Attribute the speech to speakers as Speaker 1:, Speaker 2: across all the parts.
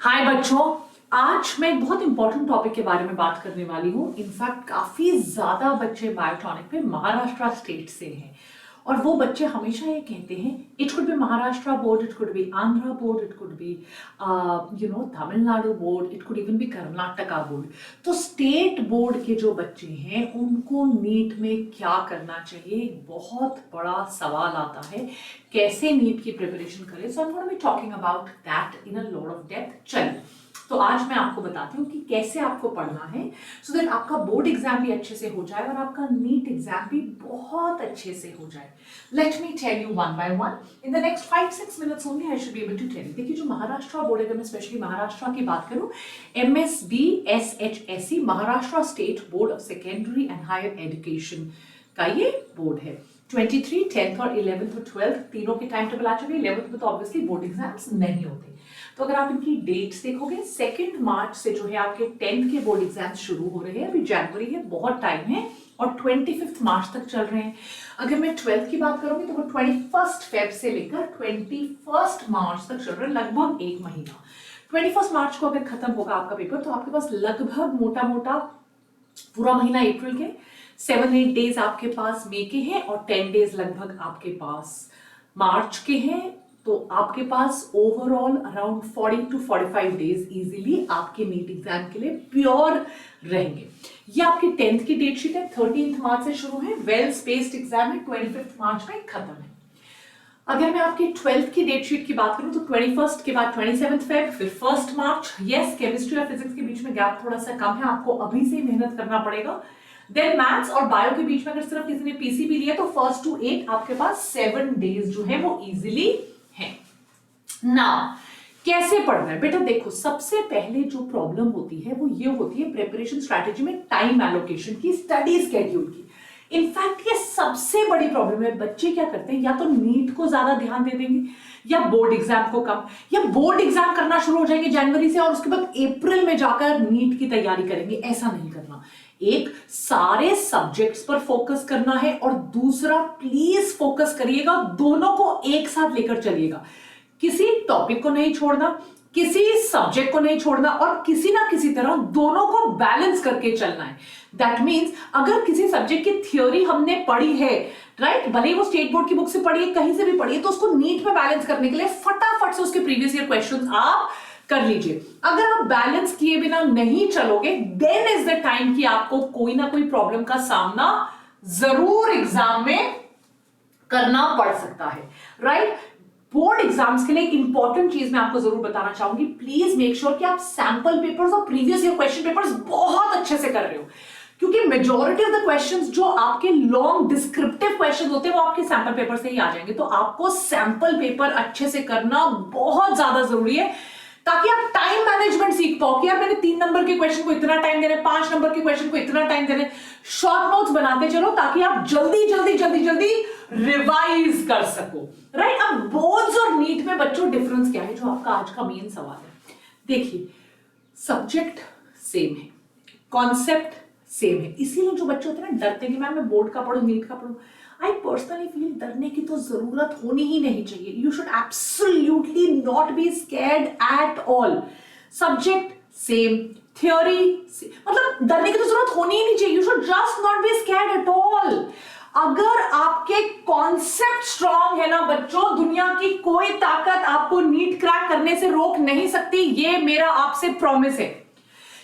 Speaker 1: हाय बच्चों, आज मैं एक बहुत इंपॉर्टेंट टॉपिक के बारे में बात करने वाली हूँ। इनफैक्ट काफी ज्यादा बच्चे बायोटॉनिक पे महाराष्ट्र स्टेट से हैं और वो बच्चे हमेशा ये कहते हैं it could be Maharashtra board, it could be Andhra board, it could be Tamil Nadu board, it could even be Karnataka board. तो स्टेट बोर्ड के जो बच्चे हैं उनको नीट में क्या करना चाहिए, एक बहुत बड़ा सवाल आता है, कैसे नीट की प्रिपरेशन करें। So I am going to be talking about that in a lot of depth. चलिए, तो आज मैं आपको बताती हूँ कि कैसे आपको पढ़ना है सो दैट आपका बोर्ड एग्जाम भी अच्छे से हो जाए और आपका नीट एग्जाम भी बहुत अच्छे से हो जाए। Let me tell you one by one in the next 5-6 minutes only I should be able to tell you. देखिए, जो महाराष्ट्र बोर्ड, अगर मैं स्पेशली महाराष्ट्र की बात करूँ, MSBSHSE Maharashtra state board of secondary and higher education का ये बोर्ड है। 23, 10th और 11th और 12th तीनों के टाइम टेबल आ चुके हैं। 11th में तो ऑब्वियसली बोर्ड एग्जाम्स नहीं होते। तो अगर आप इनकी डेट्स देखोगे, 2 मार्च से जो है आपके 10th के बोर्ड एग्जाम्स शुरू हो रहे हैं। अभी जनवरी है, बहुत टाइम है, और 25 मार्च तक चल रहे हैं। अगर मैं 12th की बात करूंगी तो वो 21 फेब से लेकर 21 मार्च तक चल रहे हैं, लगभग 1 महीना। 21 मार्च को अगर खत्म होगा आपका पेपर तो आपके पास लगभग मोटा मोटा पूरा महीना अप्रैल के, 7-8 डेज आपके पास मई के हैं और 10 डेज लगभग आपके पास मार्च के हैं। तो आपके पास overall around 40 to 45 days easily आपके नीट एग्जाम के लिए प्योर रहेंगे। ये आपकी 10th की डेट शीट है, 13 मार्च से शुरू है, वेल स्पेस्ड एग्जाम है, 25 मार्च में खत्म है। अगर मैं आपके 12th की डेट शीट की बात करूं तो 21 के बाद 27 फेब, फिर 1 मार्च। यस, केमिस्ट्री और फिजिक्स के बीच में गैप थोड़ा सा कम है, आपको अभी से मेहनत करना पड़ेगा। देन मैथ्स और बायो के बीच में अगर सिर्फ किसी ने पीसीबी लिया तो 1 to 8 आपके पास 7 डेज जो है वो इजीली है। नाउ कैसे पढ़ना है बेटा? देखो, सबसे पहले जो प्रॉब्लम होती है वो ये होती है प्रिपरेशन स्ट्रैटेजी में टाइम एलोकेशन की, स्टडी स्केड्यूल की। इनफैक्ट ये सबसे बड़ी प्रॉब्लम है। बच्चे क्या करते हैं, या तो नीट को ज्यादा ध्यान दे देंगे या बोर्ड एग्जाम को कम, या बोर्ड एग्जाम करना शुरू हो जाएंगे जनवरी से और उसके बाद अप्रैल में जाकर नीट की तैयारी करेंगे। ऐसा नहीं करना। एक, सारे सब्जेक्ट्स पर फोकस करना है, और दूसरा, प्लीज फोकस करिएगा, दोनों को एक साथ लेकर चलिएगा। किसी टॉपिक को नहीं छोड़ना, किसी सब्जेक्ट को नहीं छोड़ना, और किसी ना किसी तरह दोनों को बैलेंस करके चलना है। दैट मीन्स अगर किसी सब्जेक्ट की थ्योरी हमने पढ़ी है, राइट, भले ही वो स्टेट बोर्ड की बुक से पढ़ी है, कहीं से भी पढ़ी है, तो उसको नीट में बैलेंस करने के लिए फटाफट से उसके प्रीवियस ईयर क्वेश्चंस आप कर लीजिए। अगर आप बैलेंस किए बिना नहीं चलोगे, देन इज द टाइम कि आपको कोई ना कोई प्रॉब्लम का सामना जरूर एग्जाम में करना पड़ सकता है, राइट। बोर्ड एग्जाम्स के लिए एक इंपॉर्टेंट चीज मैं आपको जरूर बताना चाहूंगी, प्लीज मेक श्योर कि आप सैंपल पेपर्स और प्रीवियस ईयर क्वेश्चन पेपर्स बहुत अच्छे से कर रहे हो, क्योंकि मेजॉरिटी ऑफ द क्वेश्चंस जो आपके लॉन्ग डिस्क्रिप्टिव क्वेश्चंस होते हैं वो आपके सैंपल पेपर से ही आ जाएंगे। तो आपको सैंपल पेपर अच्छे से करना बहुत ज्यादा जरूरी है, ताकि आप टाइम मैनेजमेंट सीख पाओ कि यार मैंने 3 नंबर के क्वेश्चन को इतना टाइम देना है, 5 नंबर के क्वेश्चन को इतना टाइम देना है। शॉर्ट नोट्स बनाते चलो ताकि आप जल्दी जल्दी जल्दी जल्दी रिवाइज कर सको, राइट। अब बोर्ड्स और नीट में बच्चों डिफरेंस क्या है, जो आपका आज का मेन सवाल है। देखिए, सब्जेक्ट सेम है, कॉन्सेप्ट सेम है, इसीलिए जो बच्चे होते हैं ना डरते हैं कि मैं बोर्ड का पढ़ूं, नीट का पढ़ूं। आई पर्सनली फील डरने की तो जरूरत होनी ही नहीं चाहिए। You should absolutely not be scared at all. Subject same, theory मतलब डरने की तो जरूरत होनी ही नहीं चाहिए। You should just not be scared at all. अगर आपके कॉन्सेप्ट स्ट्रांग है ना बच्चों, दुनिया की कोई ताकत आपको नीट क्रैक करने से रोक नहीं सकती, ये मेरा आपसे प्रॉमिस है।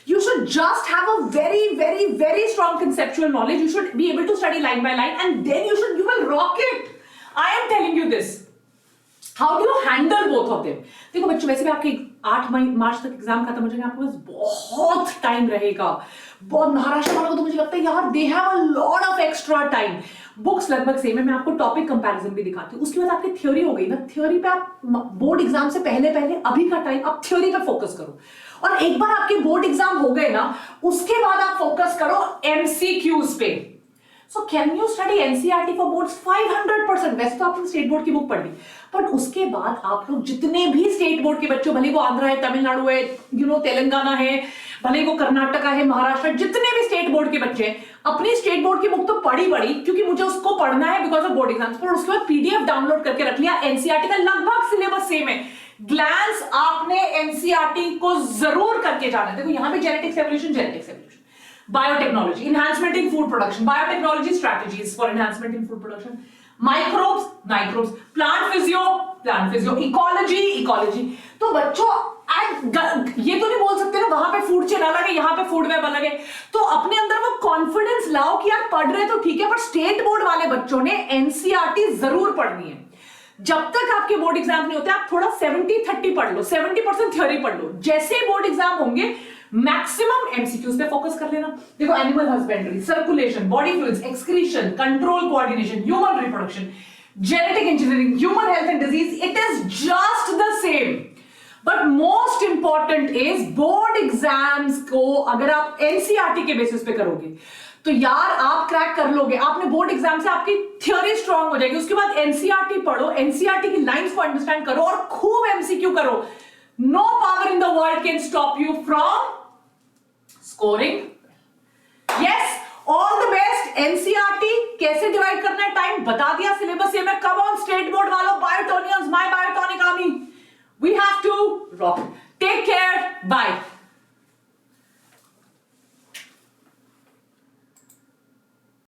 Speaker 1: You should just have a very, very, very strong conceptual knowledge. You should be able to study line by line, and then you will rock it. I am telling you this. How do you handle both of them? देखो बच्चों, वैसे भी आपके 8 मार्च तक exam खत्म हो जाएंगे, आपके पास बहुत टाइम रहेगा। बहुत महाराष्ट्र वालों को तो मुझे लगता है यार they have a lot of extra time. Books लगभग सेम है, मैं आपको टॉपिक कंपैरिजन भी दिखाती हूँ। उसके बाद आपकी थ्योरी हो गई ना, थ्योरी पे आप बोर्ड एग्जाम से पहले पहले अभी का टाइम आप थ्योरी पे फोकस करो, और एक बार आपके बोर्ड एग्जाम हो गए ना, उसके बाद आप फोकस करो एमसीक्यूज पे। So can you study NCERT for boards? 500%। वैसे तो आपने स्टेट बोर्ड की बुक पढ़ ली, बट उसके बाद आप लोग जितने भी स्टेट बोर्ड के बच्चों, भले वो आंध्रा है, तमिलनाडु है, तेलंगाना है, भले वो कर्नाटका है, महाराष्ट्र, जितने भी स्टेट बोर्ड के बच्चे हैं, अपनी स्टेट बोर्ड की बुक तो पढ़ी क्योंकि मुझे उसको पढ़ना है बिकॉज ऑफ बोर्ड एग्जाम्स, पर उसके बाद पीडीएफ डाउनलोड करके रख लिया। एनसीईआरटी का लगभग सिलेबस सेम है, ग्लैंस आपने एनसीईआरटी को जरूर करके जाना है। देखो यहां पे genetics evolution, biotechnology, enhancement in food production, biotechnology strategies for enhancement in food production, microbes, plant physio, ecology. तो बच्चों ये तो नहीं बोल सकते ना वहां पे फूड चेन अलग है, यहाँ पे फूड वेब अलग है। तो अपने अंदर वो कॉन्फिडेंस लाओ कि यार पढ़ रहे तो ठीक है, पर स्टेट बोर्ड वाले बच्चों ने एनसीईआरटी जरूर पढ़नी है। जब तक आपके बोर्ड एग्जाम नहीं होते आप थोड़ा 70-30 पढ़ लो, 70% थ्योरी पढ़ लो। जैसे ही बोर्ड एग्जाम होंगे मैक्सिमम एमसीक्यूज पे फोकस कर लेना। देखो animal husbandry, circulation, body fluids, excretion, control coordination, human reproduction, genetic engineering, human health and disease, it is just the same. But most important is board exams को अगर आप NCERT के basis पे करोगे तो यार आप क्रैक कर लोगे। आपने बोर्ड एग्जाम से आपकी थ्योरी स्ट्रांग हो जाएगी, उसके बाद एनसीईआरटी पढ़ो, एनसीईआरटी की लाइंस को अंडरस्टैंड करो और खूब एमसीक्यू करो। No power in the world can stop you from scoring. Yes, all the best. NCERT कैसे डिवाइड करना है टाइम बता दिया, सिलेबस ये मैं। कम ऑन स्टेट बोर्ड वालों, Biotonians, my Biotonic army, we have to rock. Take care, bye.